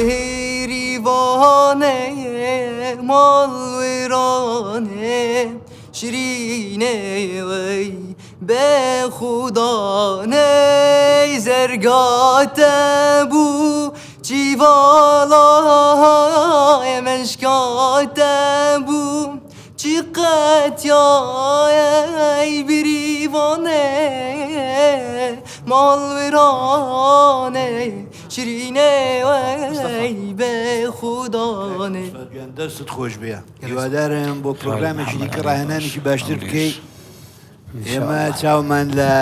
گریوانه مال ویرانه شیرینه وی به خدا نی زرگات بو چیوالا مشکات بو چی قطعای بریوانه مال ویرانه شیرینه وی به خدا نه دەستت خۆش بێ هیوادارم بۆ پرۆگرامێکی دیکە ڕاهێنانێکی باشتر بکەیت ئێمە چاومان لە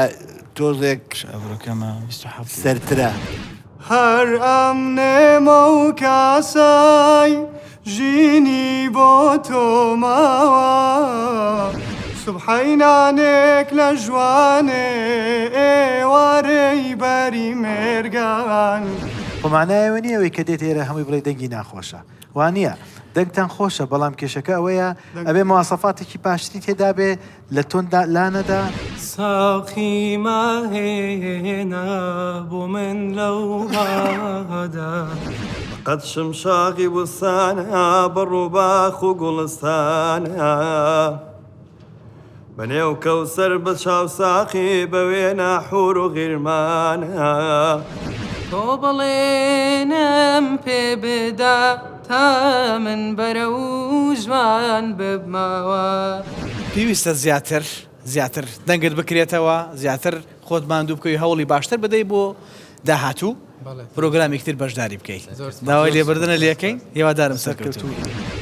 تۆزێک سەرترە هەر ئەم نێمە و کاسای ژینی بۆ تۆماوە سوبحەینانێک لە ژوانێ ئێوارەی بەری مێرگان خۆمانایەوە نییە ئەوەی کە دێت ئێرە هەمووی بڵێ دەنگی ناخۆشە وانە دەنگتان خۆشە بەڵام کێشەکە ئەوەیە ئەبێ مواسەفاتێکی باشتری تێدا بێ لە تۆندا لانەدا ساقی ماهێنا بۆ من لەو بادا قەت شمشاقی وستانە بەڕوو باخ و گوڵستانە بەنێو کەوسەر بە چاو ساقی بەوێ ناحور و غیرمانە تۆ بڵێنم پێ بدا تا من بەرە و ژوان ببماوە پێویستە زیاتر دەنگت بکرێتەوە زیاتر خۆت ماندوو بکەی هەوڵی باشتر بدەی بۆ داهاتوو پرۆگرامێکتر بەشداری بکەیت داوای لێبردنە لێکەین هێوادارم سەرکەوتوو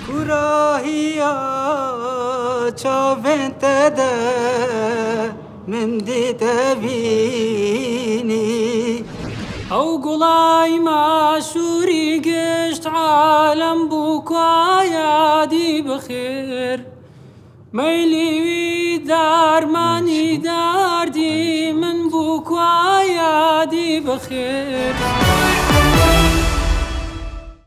کوراهیە چاوێنتەدە من دیتەبینی ئەو گوڵای ماشووری گشت عالەم بوو کوایادی بخێر مەیلیوی دارمانی داردی من بوو کوایادی بخێر